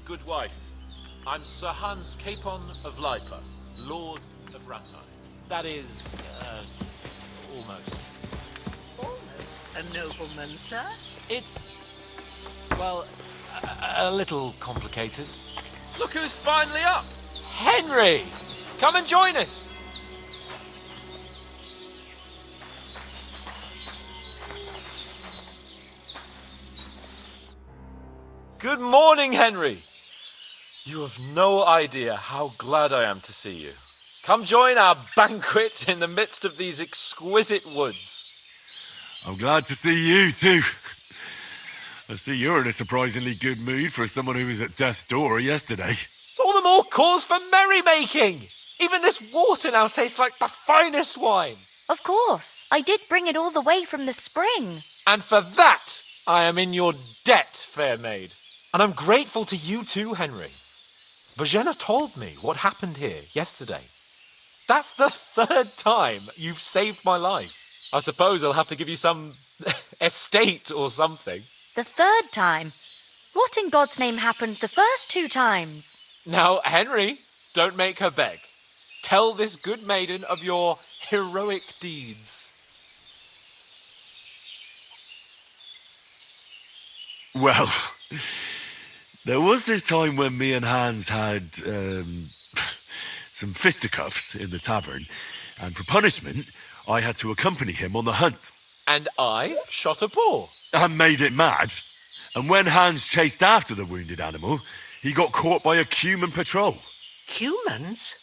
good wife. I'm Sir Hans Capon of Lipa, Lord of Rattay. That is, almost. Almost a nobleman, sir? It's, well, a little complicated. Look who's finally up! Henry! Come and join us! Good morning, Henry! You have no idea how glad I am to see you. Come join our banquet in the midst of these exquisite woods. I'm glad to see you too. I see you're in a surprisingly good mood for someone who was at death's door yesterday. It's all the more cause for merrymaking! Even this water now tastes like the finest wine. Of course. I did bring it all the way from the spring. And for that, I am in your debt, fair maid. And I'm grateful to you too, Henry. Bojena told me what happened here yesterday. That's the third time you've saved my life. I suppose I'll have to give you some estate or something. The third time? What in God's name happened the first 2 times? Now, Henry, don't make her beg. Tell this good maiden of your heroic deeds. Well, there was this time when me and Hans had some fisticuffs in the tavern, and for punishment, I had to accompany him on the hunt. And I shot a boar. And made it mad. And when Hans chased after the wounded animal, he got caught by a Cuman patrol. Humans?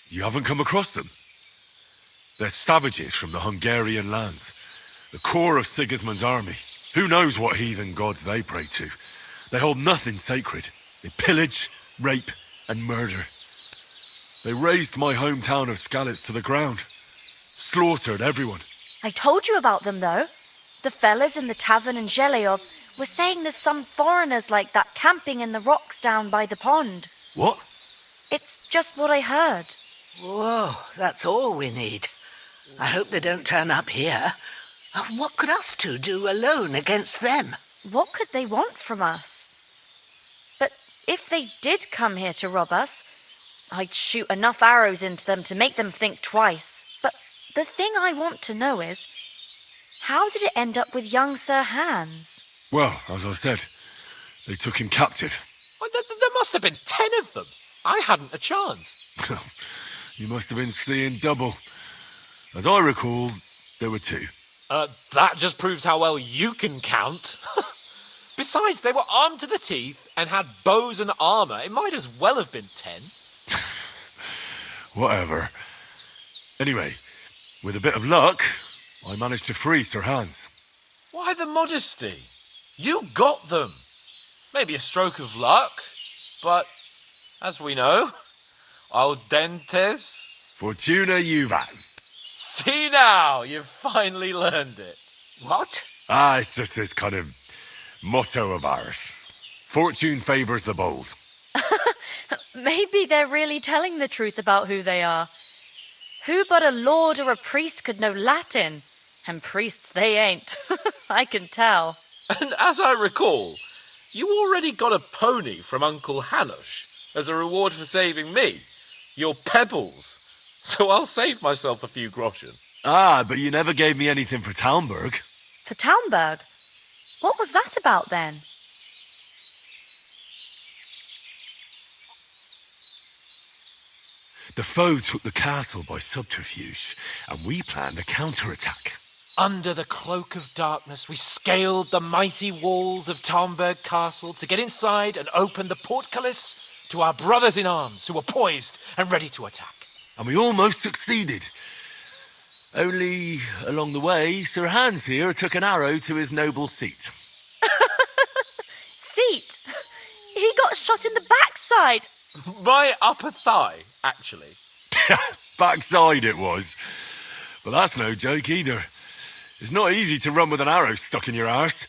You haven't come across them? They're savages from the Hungarian lands, the core of Sigismund's army. Who knows what heathen gods they pray to? They hold nothing sacred. They pillage, rape, and murder. They razed my hometown of Skalitz to the ground. Slaughtered everyone. I told you about them, though. The fellas in the tavern in Zheleov were saying there's some foreigners like that camping in the rocks down by the pond. What? It's just what I heard. Whoa, that's all we need. I hope they don't turn up here. What could us two do alone against them? What could they want from us? But if they did come here to rob us, I'd shoot enough arrows into them to make them think twice. But the thing I want to know is, how did it end up with young Sir Hans? Well, as I said, they took him captive. Well, there must have been 10 of them. I hadn't a chance. You must have been seeing double. As I recall, there were 2. That just proves how well you can count. Besides, they were armed to the teeth and had bows and armour. It might as well have been 10. Whatever. Anyway, with a bit of luck, I managed to free Sir Hans. Why the modesty? You got them. Maybe a stroke of luck, but as we know, audentes. Fortuna juvat. See now, you've finally learned it. What? It's just this kind of motto of ours. Fortune favours the bold. Maybe they're really telling the truth about who they are. Who but a lord or a priest could know Latin? And priests they ain't. I can tell. And as I recall, you already got a pony from Uncle Hanush as a reward for saving me. Your pebbles. So I'll save myself a few groschen. But you never gave me anything for Talmberg. For Talmberg? What was that about then? The foe took the castle by subterfuge, and we planned a counterattack. Under the cloak of darkness, we scaled the mighty walls of Talmberg Castle to get inside and open the portcullis to our brothers in arms who were poised and ready to attack. And we almost succeeded. Only, along the way, Sir Hans here took an arrow to his noble seat. Seat? He got shot in the backside. My upper thigh, actually. Backside it was. But that's no joke either. It's not easy to run with an arrow stuck in your arse.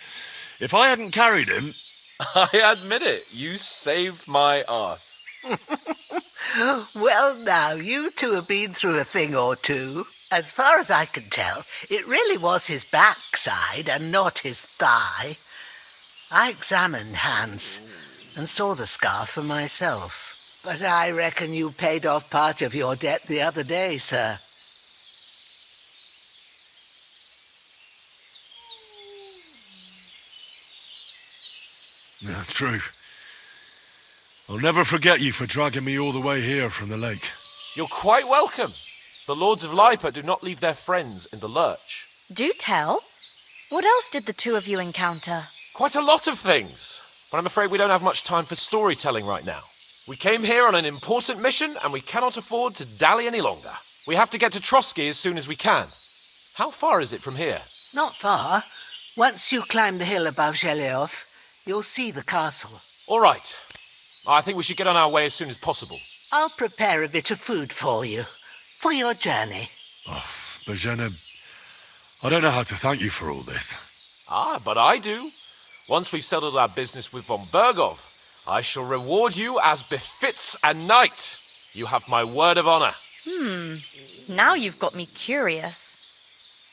If I hadn't carried him... I admit it, you saved my arse. Well, now, you two have been through a thing or two. As far as I can tell, it really was his backside and not his thigh. I examined Hans and saw the scar for myself. But I reckon you paid off part of your debt the other day, sir. Yeah, true. I'll never forget you for dragging me all the way here from the lake. You're quite welcome. The Lords of Lipa do not leave their friends in the lurch. Do tell. What else did the two of you encounter? Quite a lot of things, but I'm afraid we don't have much time for storytelling right now. We came here on an important mission, and we cannot afford to dally any longer. We have to get to Trotsky as soon as we can. How far is it from here? Not far. Once you climb the hill above Zheleov, you'll see the castle. All right. I think we should get on our way as soon as possible. I'll prepare a bit of food for you, for your journey. Oh, Bozhena, I don't know how to thank you for all this. Ah, but I do. Once we've settled our business with von Bergov, I shall reward you as befits a knight. You have my word of honor. Now you've got me curious.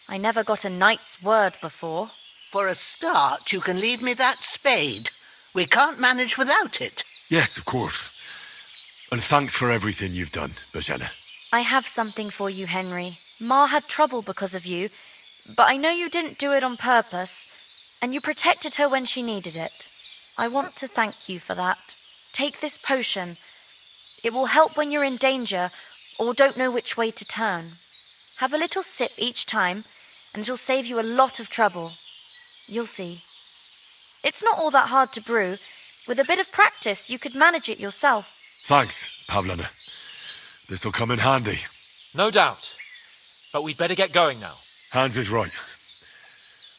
I never got a knight's word before. For a start, you can leave me that spade. We can't manage without it. Yes, of course. And thanks for everything you've done, Bozhena. I have something for you, Henry. Ma had trouble because of you, but I know you didn't do it on purpose, and you protected her when she needed it. I want to thank you for that. Take this potion. It will help when you're in danger or don't know which way to turn. Have a little sip each time, and it'll save you a lot of trouble. You'll see. It's not all that hard to brew. With a bit of practice, you could manage it yourself. Thanks, Pavlena. This'll come in handy. No doubt. But we'd better get going now. Hans is right.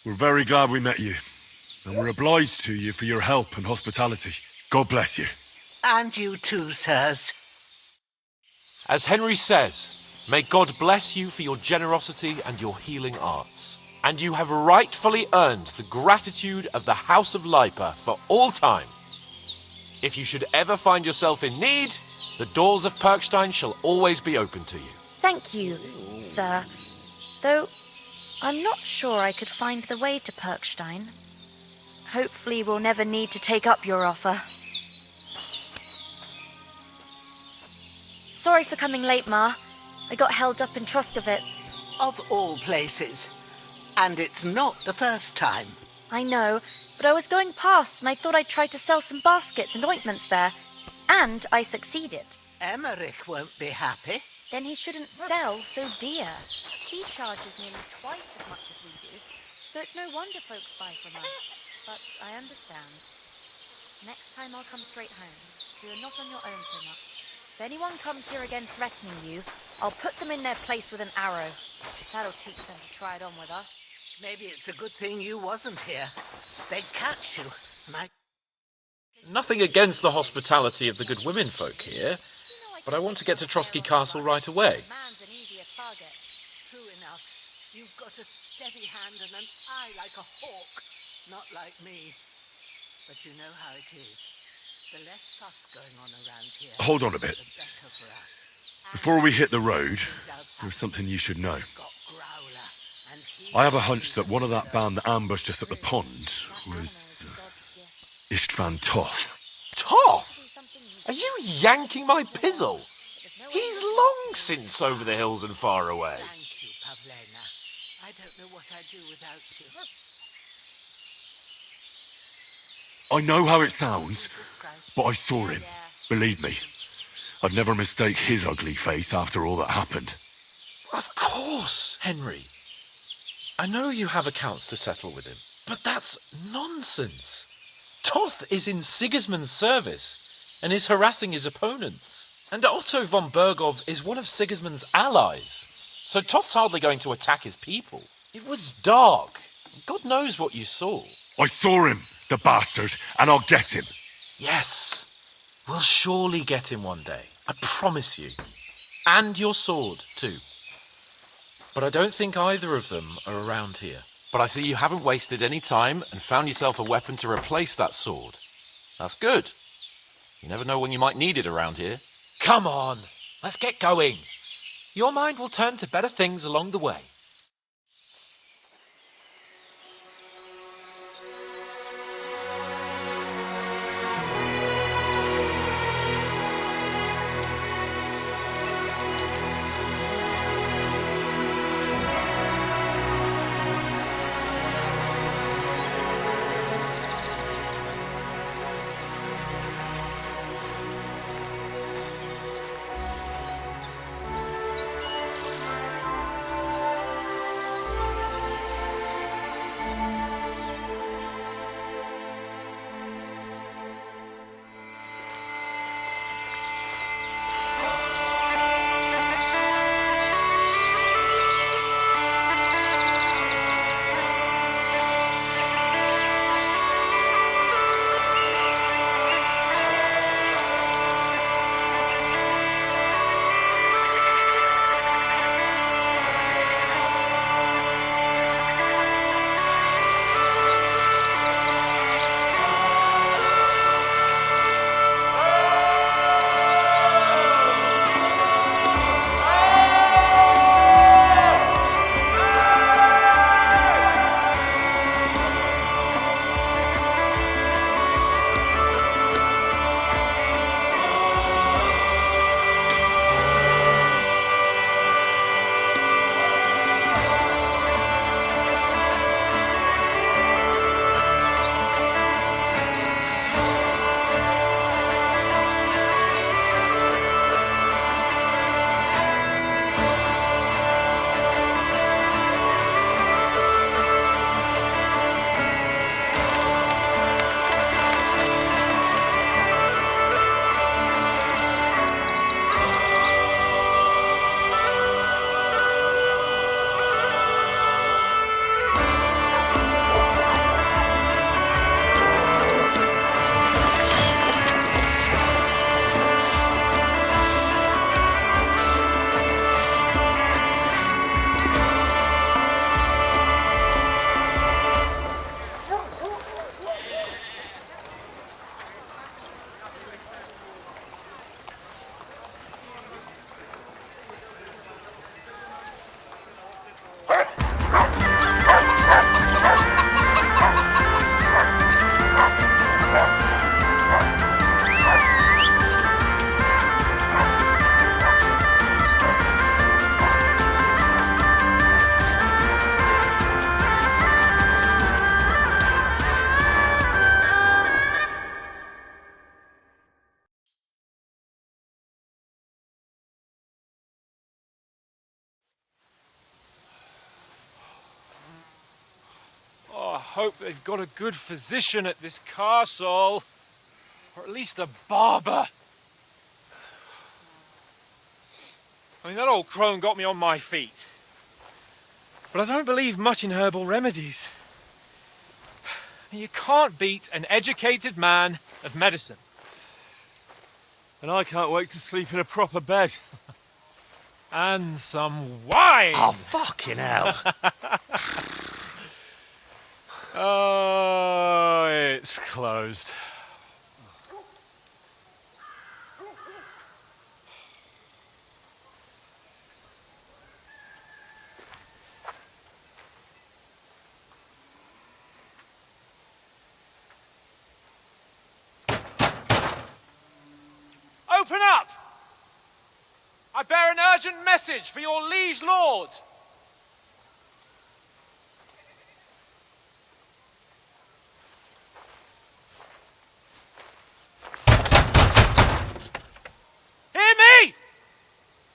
We're very glad we met you. And we're obliged to you for your help and hospitality. God bless you. And you too, sirs. As Henry says, may God bless you for your generosity and your healing arts. And you have rightfully earned the gratitude of the House of Lipa for all time. If you should ever find yourself in need, the doors of Perkstein shall always be open to you. Thank you, sir. Though I'm not sure I could find the way to Perkstein. Hopefully we'll never need to take up your offer. Sorry for coming late, Ma. I got held up in Troskowitz. Of all places. And it's not the first time. I know, but I was going past and I thought I'd try to sell some baskets and ointments there. And I succeeded. Emmerich won't be happy. Then he shouldn't sell so dear. He charges nearly twice as much as we do, so it's no wonder folks buy from us. But I understand. Next time I'll come straight home, so you're not on your own so much. If anyone comes here again threatening you, I'll put them in their place with an arrow. That'll teach them to try it on with us. Maybe it's a good thing you wasn't here. They'd catch you, and I... Nothing against the hospitality of the good women folk here, but I want to get to Trotsky Castle right away. Man's an easier target. True enough. You've got a steady hand and an eye like a hawk. Not like me. But you know how it is. The less fuss going on around here... Hold on a bit. the better for us. Before we hit the road, Does have there's something you should know. got Growler, and he... I have a hunch that one of that band that ambushed us at the pond was Istvan Toth. Toth? Are you yanking my pizzle? He's long since over the hills and far away. Thank you, Pavlena. I don't know what I'd do without you. I know how it sounds, but I saw him. Believe me. I'd never mistake his ugly face after all that happened. Of course, Henry. I know you have accounts to settle with him, but that's nonsense. Toth is in Sigismund's service and is harassing his opponents. And Otto von Bergov is one of Sigismund's allies. So Toth's hardly going to attack his people. It was dark. God knows what you saw. I saw him, the bastard, and I'll get him. Yes, we'll surely get him one day. I promise you. And your sword, too. But I don't think either of them are around here. But I see you haven't wasted any time and found yourself a weapon to replace that sword. That's good. You never know when you might need it around here. Come on, let's get going. Your mind will turn to better things along the way. Oh, I hope they've got a good physician at this castle. Or at least a barber. I mean, that old crone got me on my feet. But I don't believe much in herbal remedies. You can't beat an educated man of medicine. And I can't wait to sleep in a proper bed. And some wine! Oh, fucking hell. Oh, it's closed. Open up! I bear an urgent message for your liege lord. Hear me!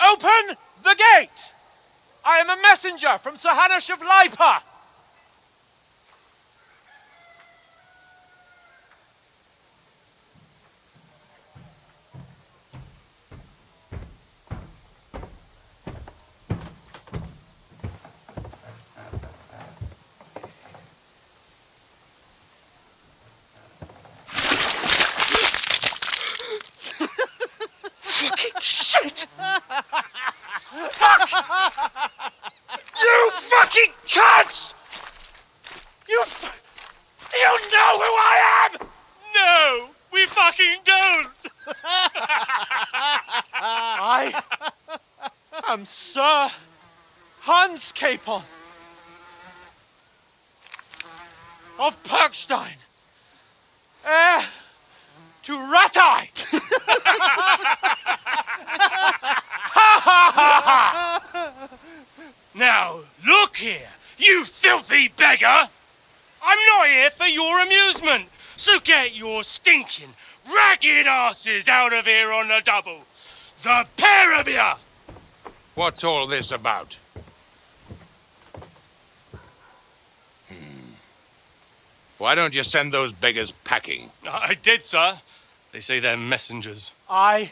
Open the gate! I am a messenger from Sir Hanush of Lipa. Fucking shit! Fuck! You fucking cunts! Do you know who I am? No, we fucking don't! am Sir Hans Capon of Perkstein, heir to Ratai. Now, look here, you filthy beggar! I'm not here for your amusement, so get your stinking, ragged asses out of here on the double. The pair of you! What's all this about? Why don't you send those beggars packing? I did, sir. They say they're messengers. I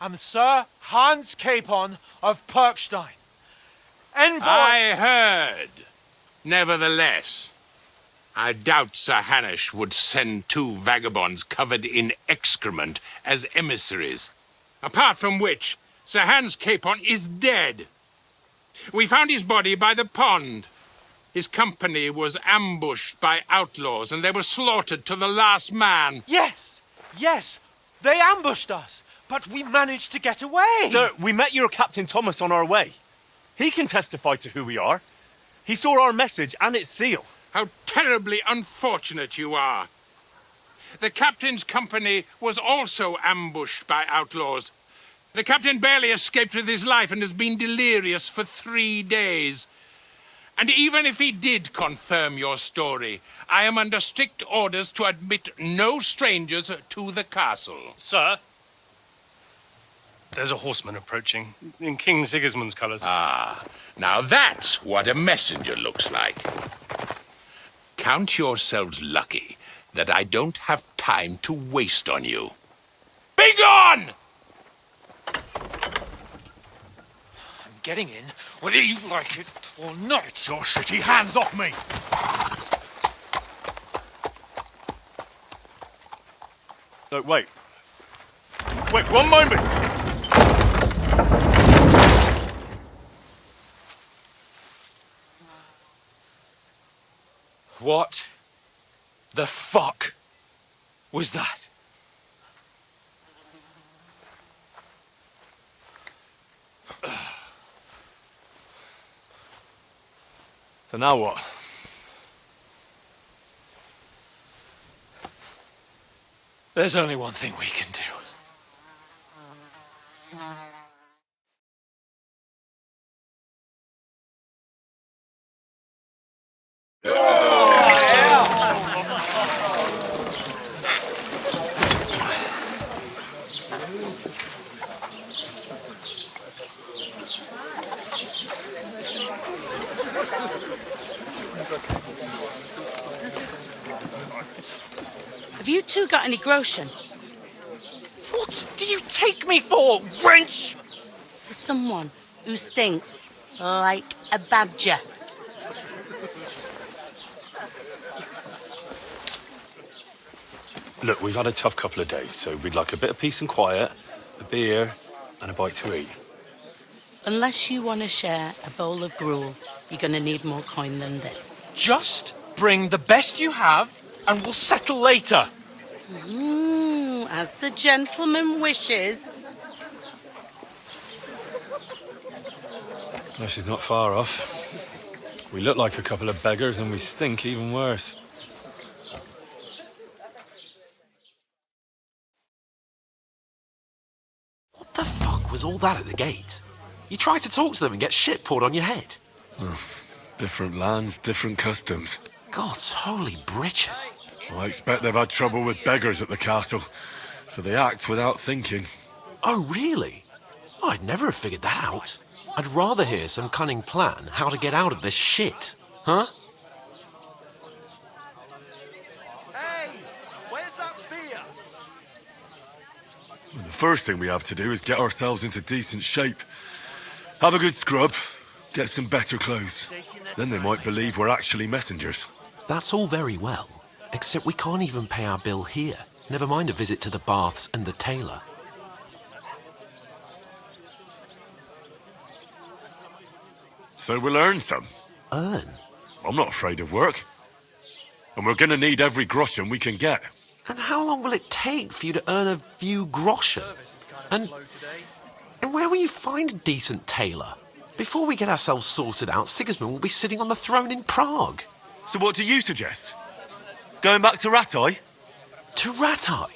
am Sir Hans Capon of Perkstein, envoy. I heard. Nevertheless, I doubt Sir Hanush would send two vagabonds covered in excrement as emissaries. Apart from which, Sir Hans Capon is dead. We found his body by the pond. His company was ambushed by outlaws, and they were slaughtered to the last man. Yes, they ambushed us, but we managed to get away. Sir, we met your Captain Thomas on our way. He can testify to who we are. He saw our message and its seal. How terribly unfortunate you are. The captain's company was also ambushed by outlaws. The captain barely escaped with his life and has been delirious for 3 days. And even if he did confirm your story, I am under strict orders to admit no strangers to the castle. Sir, there's a horseman approaching in King Sigismund's colours. Ah, now that's what a messenger looks like. Count yourselves lucky that I don't have time to waste on you. Be gone! I'm getting in, whether you like it or not. Your shitty hands off me! No, wait. Wait, one moment! What the fuck was that? So now what? There's only one thing we can do. Have you two got any groschen? What do you take me for, wench? For someone who stinks like a badger. Look, we've had a tough couple of days, so we'd like a bit of peace and quiet, a beer, and a bite to eat. Unless you want to share a bowl of gruel, you're going to need more coin than this. Just bring the best you have, and we'll settle later. As the gentleman wishes. Well, she's not far off. We look like a couple of beggars, and we stink even worse. What the fuck was all that at the gate? You tried to talk to them and get shit poured on your head. Different lands, different customs. God's holy britches. I expect they've had trouble with beggars at the castle, so they act without thinking. Oh, really? Oh, I'd never have figured that out. I'd rather hear some cunning plan how to get out of this shit. Huh? Hey, where's that beer? And the first thing we have to do is get ourselves into decent shape. Have a good scrub, get some better clothes. Then they might believe we're actually messengers. That's all very well, except we can't even pay our bill here. Never mind a visit to the baths and the tailor. So we'll earn some. Earn? I'm not afraid of work. And we're gonna need every groschen we can get. And how long will it take for you to earn a few groschen? And And where will you find a decent tailor? Before we get ourselves sorted out, Sigismund will be sitting on the throne in Prague. So what do you suggest? Going back to Ratai? To Ratai?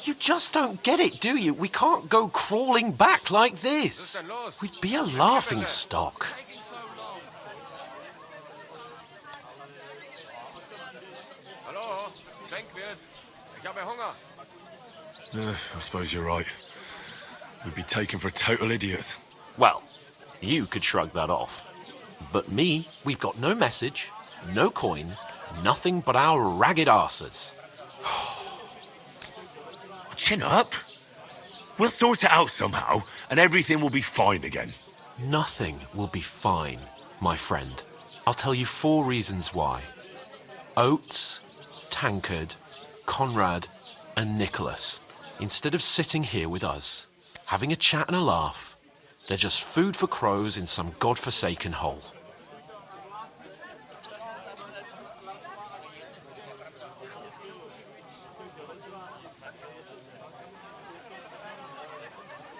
You just don't get it, do you? We can't go crawling back like this. We'd be a laughing stock. I suppose you're right. We'd be taken for total idiots. Well, you could shrug that off. But me, we've got no message, no coin, nothing but our ragged arses. Chin up. We'll sort it out somehow, and everything will be fine again. Nothing will be fine, my friend. I'll tell you 4 reasons why. Oates, Tankard, Conrad, and Nicholas, instead of sitting here with us, having a chat and a laugh, they're just food for crows in some godforsaken hole.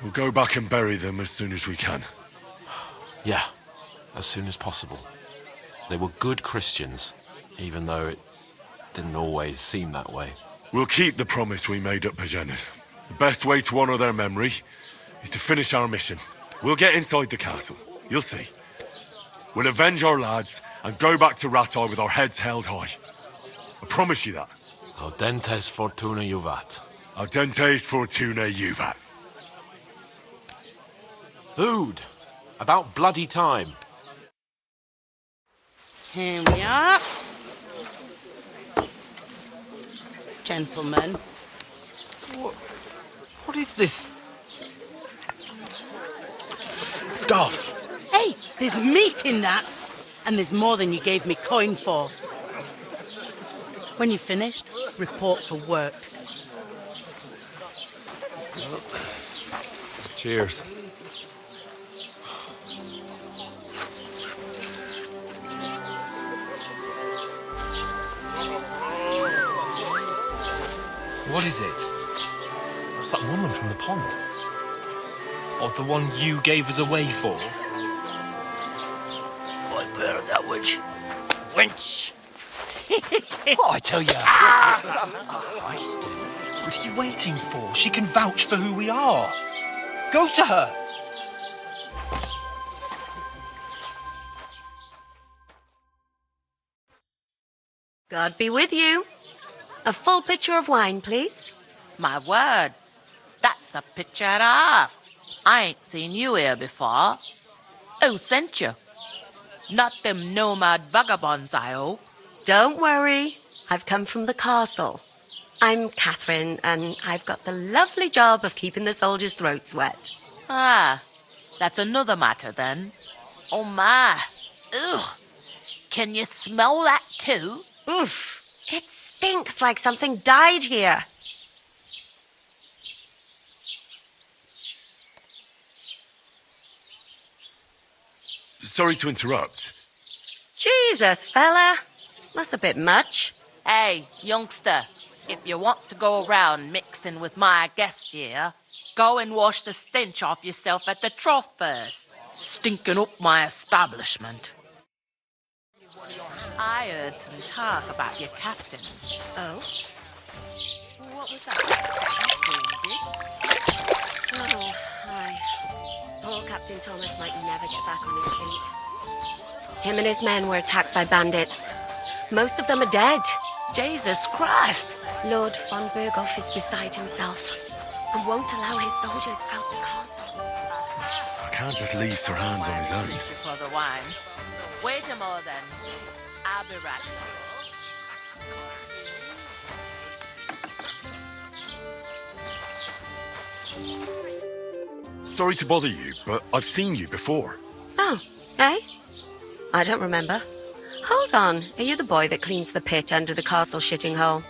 We'll go back and bury them as soon as we can. Yeah, as soon as possible. They were good Christians, even though it didn't always seem that way. We'll keep the promise we made at Pagenis. The best way to honour their memory is to finish our mission. We'll get inside the castle. You'll see. We'll avenge our lads and go back to Ratai with our heads held high. I promise you that. Audentes fortuna juvat. Audentes fortuna juvat. Food. About bloody time. Here we are. Gentlemen. What is this stuff? Hey, there's meat in that. And there's more than you gave me coin for. When you're finished, report for work. Cheers. What is it? That's that woman from the pond. Or the one you gave us away for? I bear that witch. Wench! What I tell you? Christ. What are you waiting for? She can vouch for who we are. Go to her. God be with you. A full pitcher of wine, please. My word, that's a picture and a half. I ain't seen you here before. Who sent you? Not them nomad vagabonds, I hope. Don't worry. I've come from the castle. I'm Catherine, and I've got the lovely job of keeping the soldiers' throats wet. Ah, that's another matter then. Oh my. Ugh. Can you smell that too? Oof. It stinks like something died here. Sorry to interrupt. Jesus, fella. That's a bit much. Hey, youngster, if you want to go around mixing with my guests here, go and wash the stench off yourself at the trough first. Stinking up my establishment. I heard some talk about your captain. Oh? What was that? Oh, aye. Poor Captain Thomas might never get back on his feet. Him and his men were attacked by bandits. Most of them are dead. Jesus Christ! Lord von Berghoff is beside himself and won't allow his soldiers out the castle. I can't just leave Sir Hans on his own. Thank you for the wine. Wait a moment then. I'll be right back. Sorry to bother you, but I've seen you before. Oh, eh? I don't remember. Hold on. Are you the boy that cleans the pit under the castle shitting hole?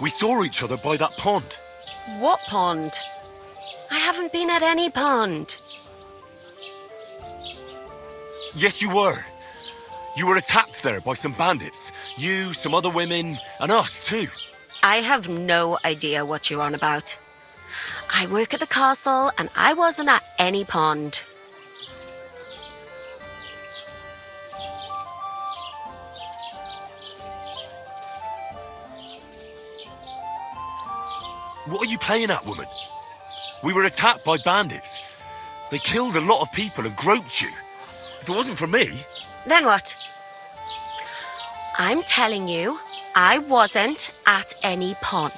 We saw each other by that pond. What pond? I haven't been at any pond. Yes, you were. You were attacked there by some bandits. You, some other women, and us too. I have no idea what you're on about. I work at the castle and I wasn't at any pond. What are you playing at, woman? We were attacked by bandits. They killed a lot of people and groped you. If it wasn't for me... Then what? I'm telling you, I wasn't at any pond.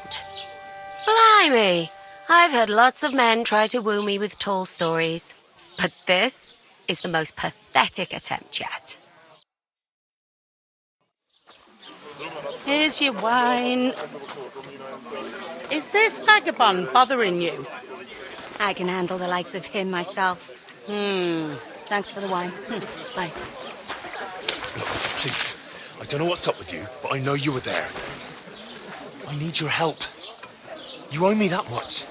Blimey! I've had lots of men try to woo me with tall stories. But this is the most pathetic attempt yet. Here's your wine. Is this vagabond bothering you? I can handle the likes of him myself. Thanks for the wine. Bye. Look, please. I don't know what's up with you, but I know you were there. I need your help. You owe me that much.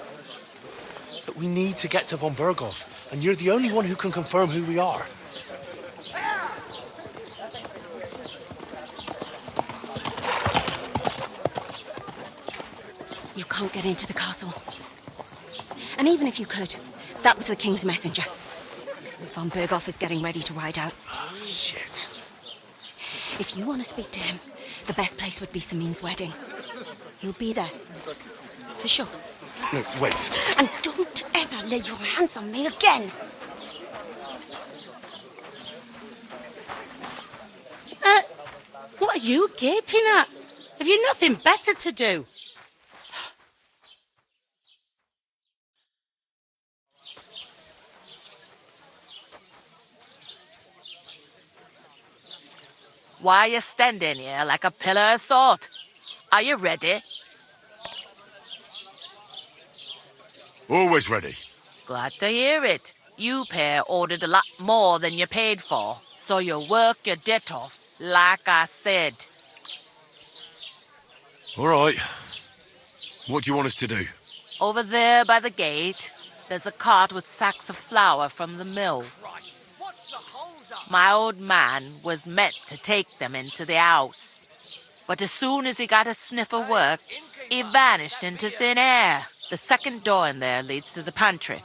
But we need to get to von Berghoff, and you're the only one who can confirm who we are. You can't get into the castle. And even if you could, that was the king's messenger. Von Berghoff is getting ready to ride out. Oh, shit. If you want to speak to him, the best place would be Samin's wedding. He'll be there. For sure. No, wait. And don't ever lay your hands on me again. What are you gaping at? Have you nothing better to do? Why are you standing here like a pillar of salt? Are you ready? Always ready. Glad to hear it. You pair ordered a lot more than you paid for, so you work your debt off, like I said. All right. What do you want us to do? Over there by the gate, there's a cart with sacks of flour from the mill. My old man was meant to take them into the house. But as soon as he got a sniff of work, he vanished into thin air. The second door in there leads to the pantry.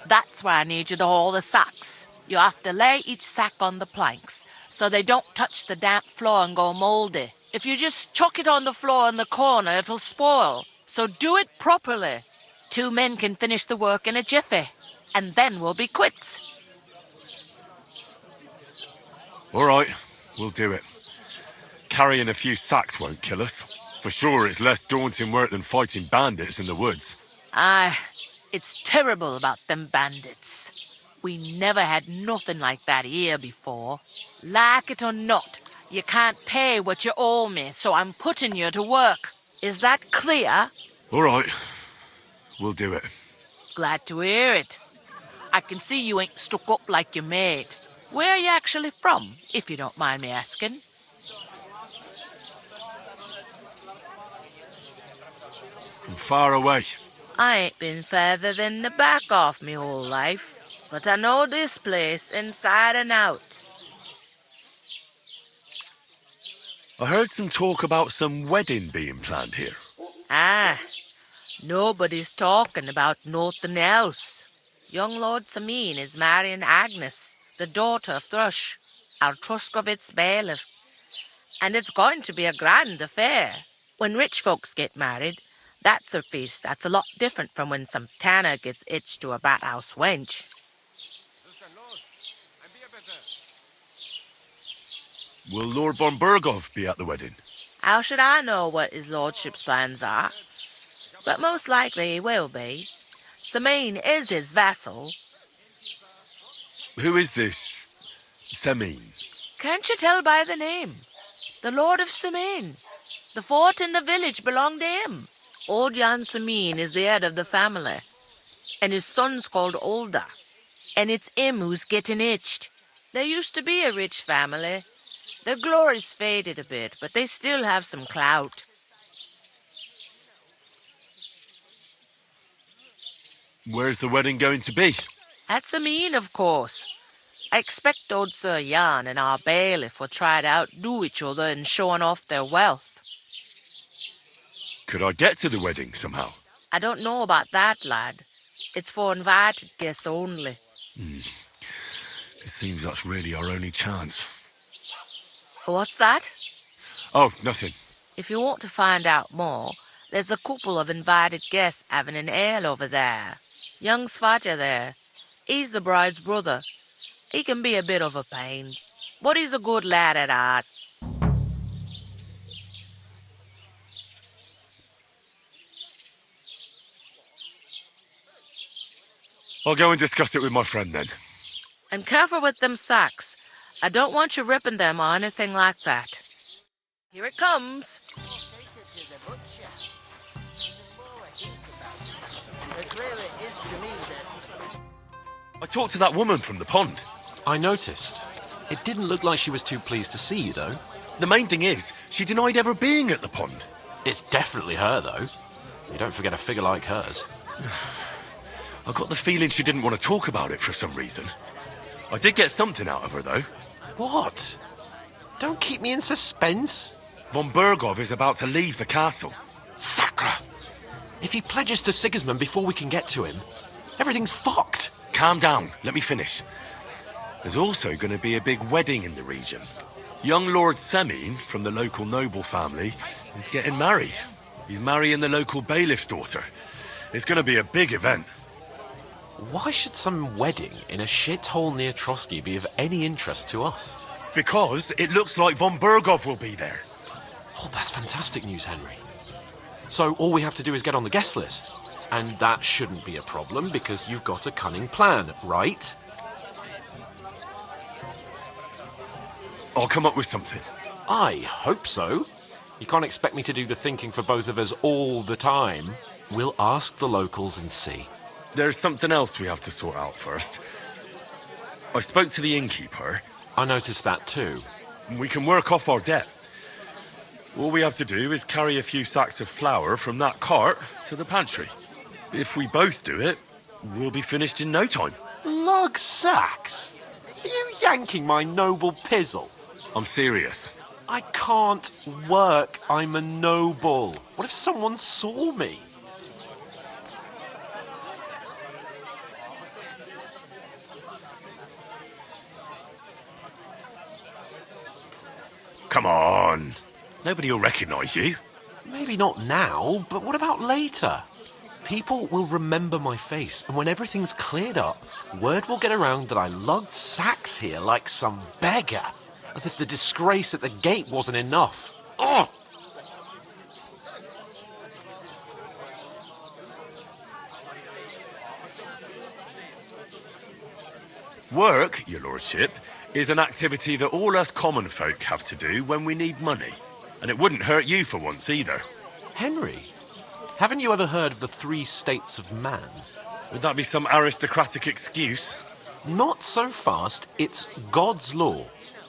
That's where I need you to haul the sacks. You have to lay each sack on the planks so they don't touch the damp floor and go mouldy. If you just chuck it on the floor in the corner, it'll spoil. So do it properly. 2 men can finish the work in a jiffy, and then we'll be quits. All right, we'll do it. Carrying a few sacks won't kill us. For sure, it's less daunting work than fighting bandits in the woods. Aye, it's terrible about them bandits. We never had nothing like that here before. Like it or not, you can't pay what you owe me, so I'm putting you to work. Is that clear? All right, we'll do it. Glad to hear it. I can see you ain't stuck up like your mate. Where are you actually from, if you don't mind me asking? From far away. I ain't been further than the back off me whole life, but I know this place inside and out. I heard some talk about some wedding being planned here. Ah, nobody's talking about nothing else. Young Lord Samin is marrying Agnes, the daughter of Thrush, our Truscovitz bailiff. And it's going to be a grand affair. When rich folks get married, that's a feast that's a lot different from when some tanner gets hitched to a bathhouse wench. Will Lord von Berghoff be at the wedding? How should I know what his lordship's plans are? But most likely he will be. Samin is his vassal. Who is this Samin? Can't you tell by the name? The Lord of Samin. The fort and the village belong to him. Old Jan Samin is the head of the family, and his son's called Olda, and it's him who's getting itched. There used to be a rich family. Their glory's faded a bit, but they still have some clout. Where's the wedding going to be? At Samin, of course. I expect old Sir Jan and our bailiff will try to outdo each other in showing off their wealth. Could I get to the wedding somehow? I don't know about that, lad. It's for invited guests only. It seems that's really our only chance. What's that? Oh, nothing. If you want to find out more, there's a couple of invited guests having an ale over there. Young Svaja there. He's the bride's brother. He can be a bit of a pain, but he's a good lad at heart. I'll go and discuss it with my friend then. And careful with them sacks. I don't want you ripping them or anything like that. Here it comes. I talked to that woman from the pond. I noticed. It didn't look like she was too pleased to see you, though. The main thing is, she denied ever being at the pond. It's definitely her, though. You don't forget a figure like hers. I got the feeling she didn't want to talk about it for some reason. I did get something out of her, though. What? Don't keep me in suspense. Von Bergov is about to leave the castle. Sacra! If he pledges to Sigismund before we can get to him, everything's fucked. Calm down, let me finish. There's also going to be a big wedding in the region. Young Lord Semin, from the local noble family, is getting married. He's marrying the local bailiff's daughter. It's going to be a big event. Why should some wedding in a shithole near Trotsky be of any interest to us? Because it looks like Von Bergov will be there. Oh, that's fantastic news, Henry. So all we have to do is get on the guest list. And that shouldn't be a problem because you've got a cunning plan, right? I'll come up with something. I hope so. You can't expect me to do the thinking for both of us all the time. We'll ask the locals and see. There's something else we have to sort out first. I spoke to the innkeeper. I noticed that too. We can work off our debt. All we have to do is carry a few sacks of flour from that cart to the pantry. If we both do it, we'll be finished in no time. Lug sacks? Are you yanking my noble pizzle? I'm serious. I can't work. I'm a noble. What if someone saw me? Come on. Nobody will recognise you. Maybe not now, but what about later? People will remember my face, and when everything's cleared up, word will get around that I lugged sacks here like some beggar, as if the disgrace at the gate wasn't enough. Ugh! Work, your lordship, is an activity that all us common folk have to do when we need money. And it wouldn't hurt you for once either. Henry, haven't you ever heard of the 3 states of man? Would that be some aristocratic excuse? Not so fast. It's God's law.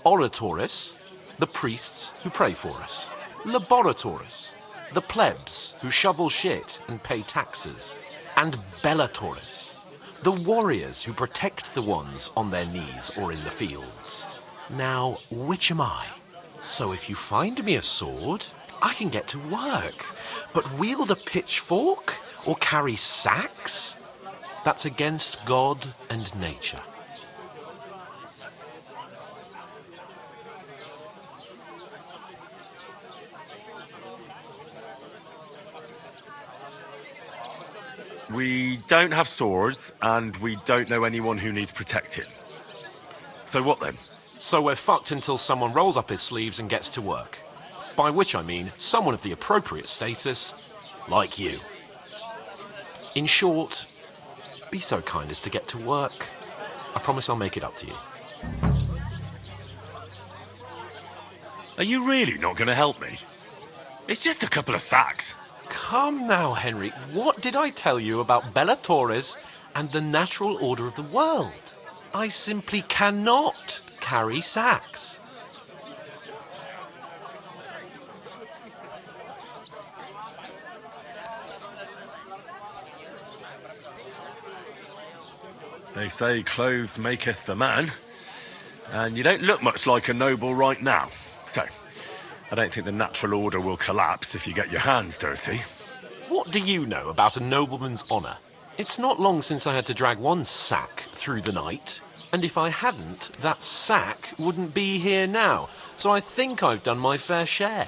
Oratoris, the priests who pray for us. Laboratoris, the plebs who shovel shit and pay taxes. And Bellatoris, the warriors who protect the ones on their knees or in the fields. Now, which am I? So if you find me a sword, I can get to work. But wield a pitchfork or carry sacks? That's against God and nature. We don't have swords, and we don't know anyone who needs protecting. So what then? So we're fucked until someone rolls up his sleeves and gets to work. By which I mean someone of the appropriate status, like you. In short, be so kind as to get to work. I promise I'll make it up to you. Are you really not going to help me? It's just a couple of sacks. Come now, Henry. What did I tell you about Bellatoris and the natural order of the world? I simply cannot carry sacks. They say clothes maketh the man. And you don't look much like a noble right now. So, I don't think the natural order will collapse if you get your hands dirty. What do you know about a nobleman's honour? It's not long since I had to drag one sack through the night, and if I hadn't, that sack wouldn't be here now. So I think I've done my fair share.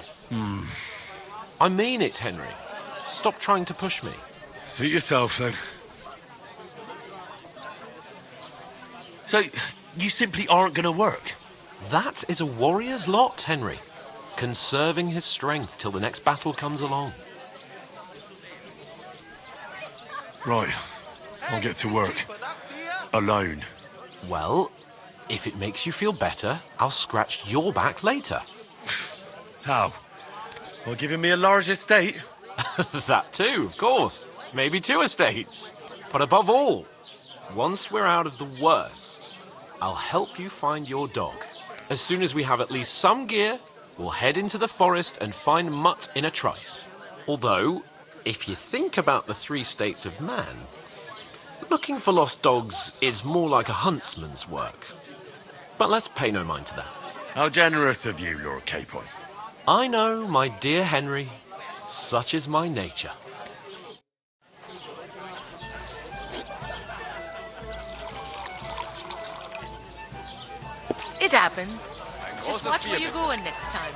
I mean it, Henry. Stop trying to push me. Suit yourself, then. So, you simply aren't going to work? That is a warrior's lot, Henry. Conserving his strength till the next battle comes along. Right. I'll get to work. Alone. Well, if it makes you feel better, I'll scratch your back later. How? Well, giving me a large estate? That too, of course. Maybe 2 estates. But above all, once we're out of the worst, I'll help you find your dog. As soon as we have at least some gear, we'll head into the forest and find Mutt in a trice. Although, if you think about the 3 states of man, looking for lost dogs is more like a huntsman's work. But let's pay no mind to that. How generous of you, Lord Capon. I know, my dear Henry. Such is my nature. It happens. Just watch where you're going next time.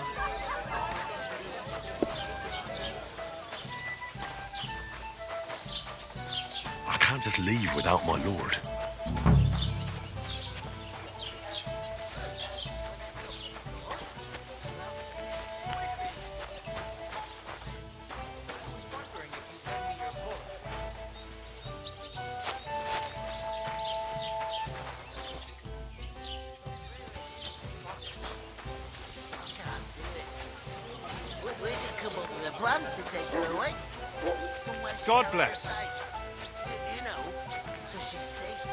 I can't just leave without my lord. Where'd you come up with a plan to take her away? Somewhere God south bless. of sight. You know, so she's safe.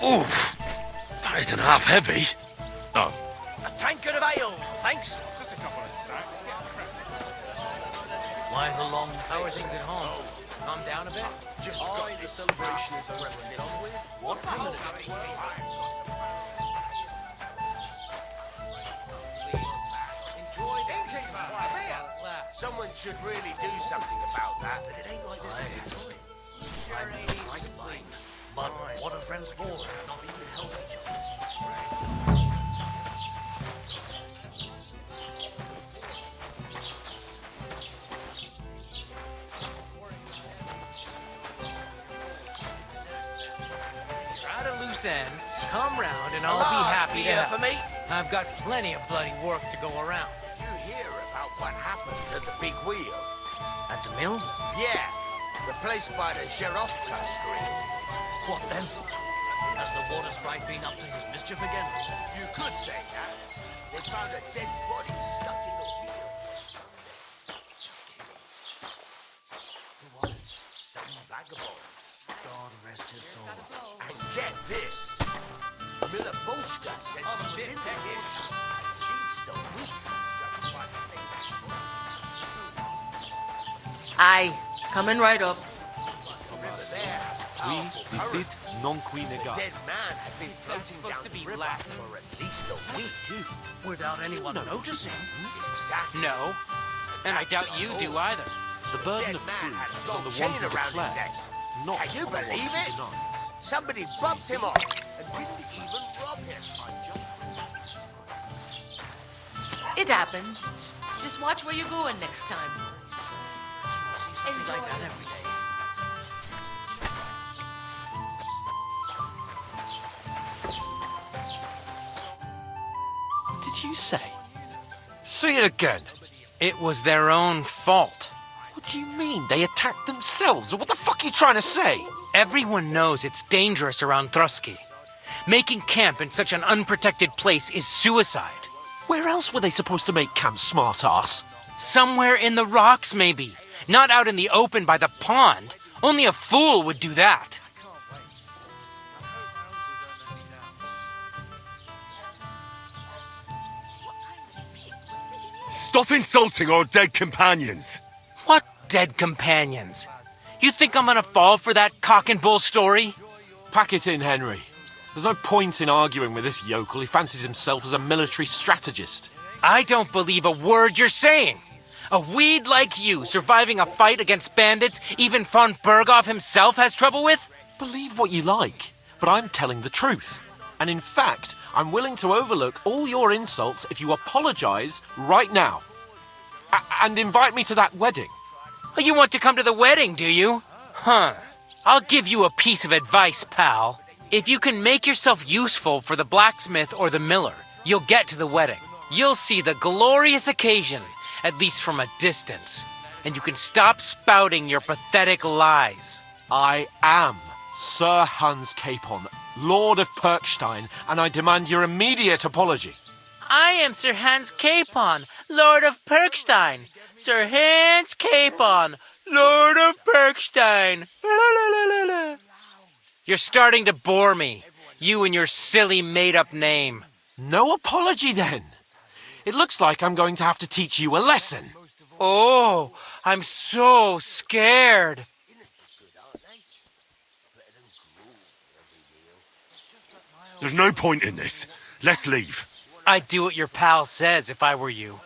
Oof! That isn't half heavy. Oh. A tankard of ale, thanks. Just a couple of sacks. Why the long face? How are things at home? Calm down a bit? Just got the celebration is over and done with. What Someone should really do something about that, but it ain't like this all the time. I'm right line. But what are friends for? Not even help each other. At a loose end, come round and I'll be happy to help. for me. I've got plenty of bloody work to go around. You hear about what happened at the big wheel? At the mill? Yeah, the place by the Zherovka stream. What then? Has the water sprite been up to his mischief again? You could say that. They found a dead body stuck in the wheel. Who was it? Some vagabond. God rest his soul. And get this. Miller Bolshka says he bit the dish. He's still weak. Aye, coming right up. Remember there? Qui dicit non qui The negat. dead man had been floating down the river for at least a week. Without anyone noticing? Exactly. No. And I doubt you do either. The burden dead of man proof had a is on long the chain one who around his declares, not Can you on the one believe who it? denies. Somebody bumped him off and didn't even rob him. It happens. Just watch where you're going next time. Be like that every day. What did you say? Say it again. It was their own fault. What do you mean? They attacked themselves? What the fuck are you trying to say? Everyone knows it's dangerous around Trotsky. Making camp in such an unprotected place is suicide. Where else were they supposed to make camp, smart-ass? Somewhere in the rocks, maybe. Not out in the open by the pond. Only a fool would do that. Stop insulting our dead companions. What dead companions? You think I'm gonna fall for that cock and bull story? Pack it in, Henry. There's no point in arguing with this yokel. He fancies himself as a military strategist. I don't believe a word you're saying. A weed like you surviving a fight against bandits even von Berghoff himself has trouble with? Believe what you like, but I'm telling the truth. And in fact, I'm willing to overlook all your insults if you apologize right now. And invite me to that wedding. Oh, you want to come to the wedding, do you? Huh. I'll give you a piece of advice, pal. If you can make yourself useful for the blacksmith or the miller, you'll get to the wedding. You'll see the glorious occasion, at least from a distance. And you can stop spouting your pathetic lies. I am Sir Hans Capon, Lord of Perkstein, and I demand your immediate apology. I am Sir Hans Capon, Lord of Perkstein. Sir Hans Capon, Lord of Perkstein. You're starting to bore me. You and your silly made-up name. No apology, then. It looks like I'm going to have to teach you a lesson. Oh, I'm so scared. There's no point in this. Let's leave. I'd do what your pal says if I were you.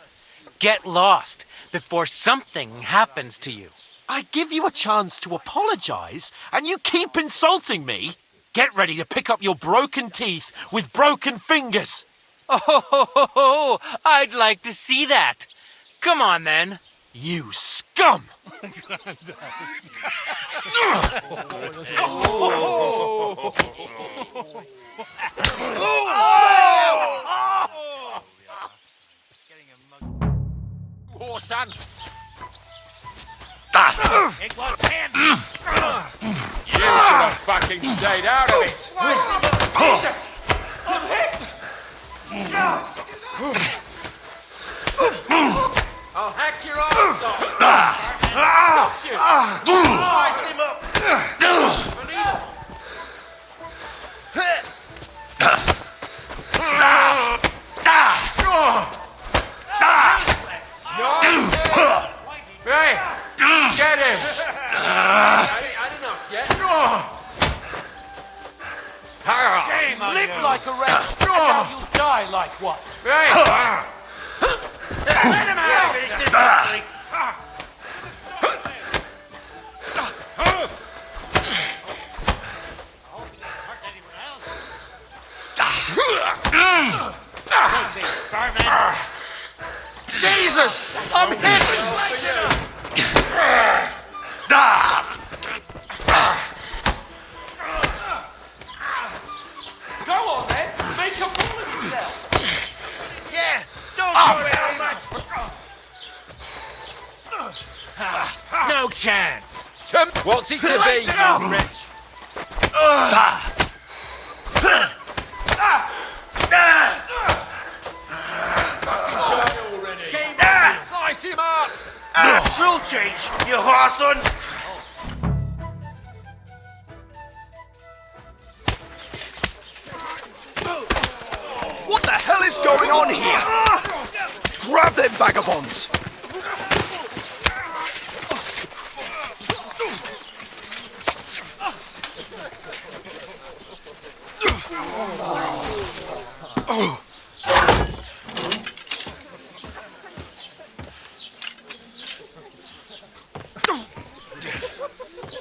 Get lost before something happens to you. I give you a chance to apologize, and you keep insulting me. Get ready to pick up your broken teeth with broken fingers. Oh, I'd like to see that. Come on, then. You scum! Oh, son. It was him! You should have fucking stayed out of it! I'll hack your arms off. Slice him up. Hey! Get him! I ain't enough yet. Shame on Live like a wretch, and now you'll die like one. Hey! Let him out! This is ugly. Jesus! I'm hit! Go on then! Make a fool of yourself! Yeah, don't do it. No chance. What's it to be, you wretch? Slice him up! We'll change, you whoreson. What the hell is going on here? Grab them vagabonds!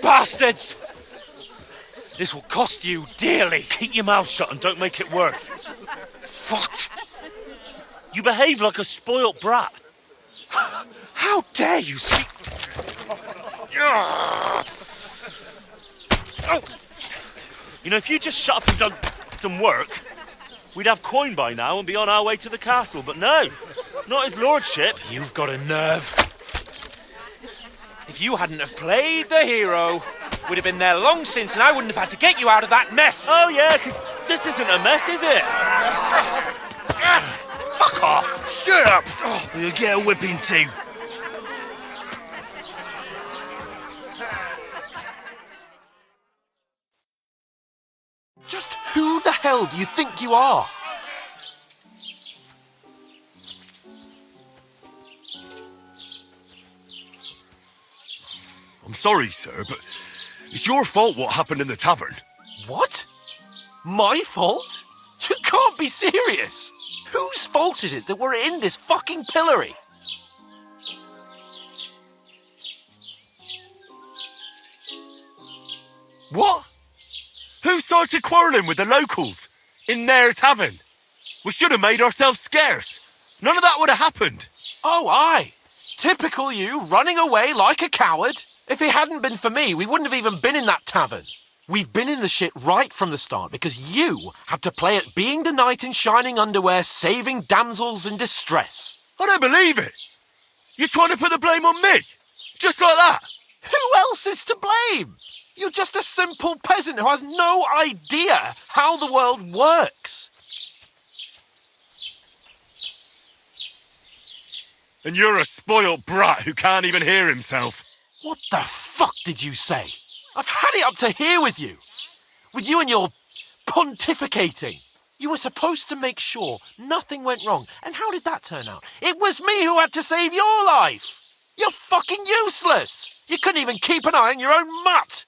Bastards! This will cost you dearly. Keep your mouth shut and don't make it worse. What? You behave like a spoilt brat. How dare you speak? You know, if you just shut up and done some work, we'd have coin by now and be on our way to the castle. But no, not his lordship. You've got a nerve. If you hadn't have played the hero, we'd have been there long since and I wouldn't have had to get you out of that mess. Oh yeah, because this isn't a mess, is it? Fuck off! Shut up! Oh, you'll get a whipping too. Just who the hell do you think you are? I'm sorry, sir, but it's your fault what happened in the tavern. What? My fault? You can't be serious. Whose fault is it that we're in this fucking pillory? What? Who started quarrelling with the locals in their tavern? We should have made ourselves scarce. None of that would have happened. Oh, aye. Typical you, running away like a coward. If it hadn't been for me, we wouldn't have even been in that tavern. We've been in the shit right from the start because you had to play at being the knight in shining underwear, saving damsels in distress. I don't believe it. You're trying to put the blame on me? Just like that? Who else is to blame? You're just a simple peasant who has no idea how the world works. And you're a spoilt brat who can't even hear himself. What the fuck did you say? I've had it up to here with you. With you and your pontificating. You were supposed to make sure nothing went wrong. And how did that turn out? It was me who had to save your life. You're fucking useless. You couldn't even keep an eye on your own mutt.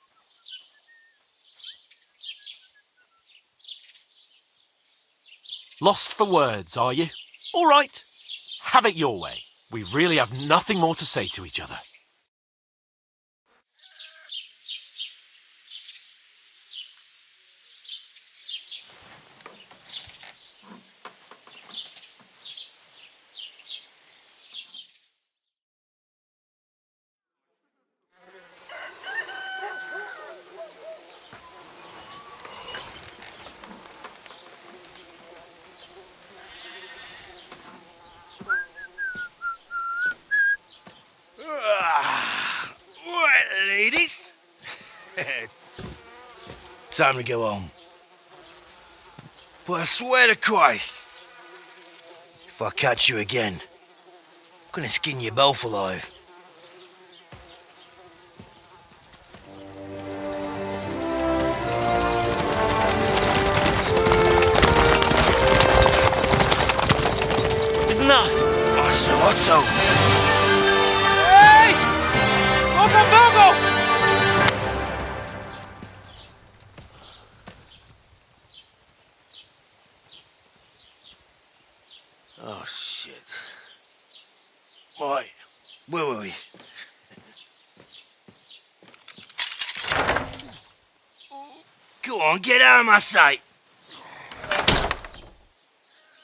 Lost for words, are you? All right. Have it your way. We really have nothing more to say to each other. Right, ladies. Time to go home. But I swear to Christ, if I catch you again, I'm gonna skin you both alive. Isn't that? Ocelotto! Hey! Bogo! Oh, shit. Right, where were we? Go on, get out of my sight!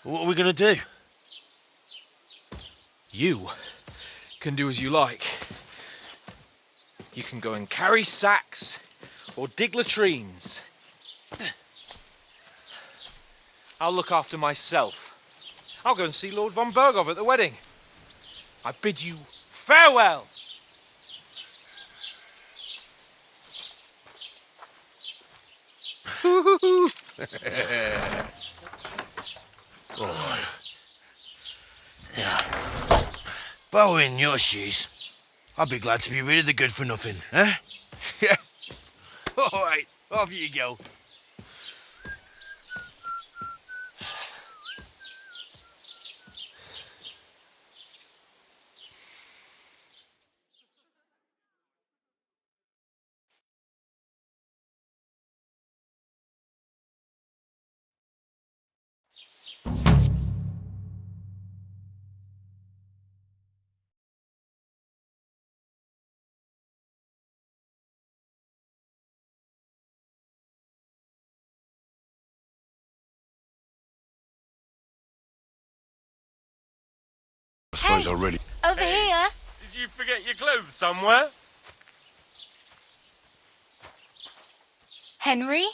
What are we gonna do? You can do as you like. You can go and carry sacks or dig latrines. I'll look after myself. I'll go and see Lord von Bergov at the wedding. I bid you farewell. Oh. Yeah. If I were in your shoes, I'd be glad to be rid of the good for nothing, eh? Yeah. All right, off you go. I suppose I'll really... Over here. Did you forget your clothes somewhere? Henry?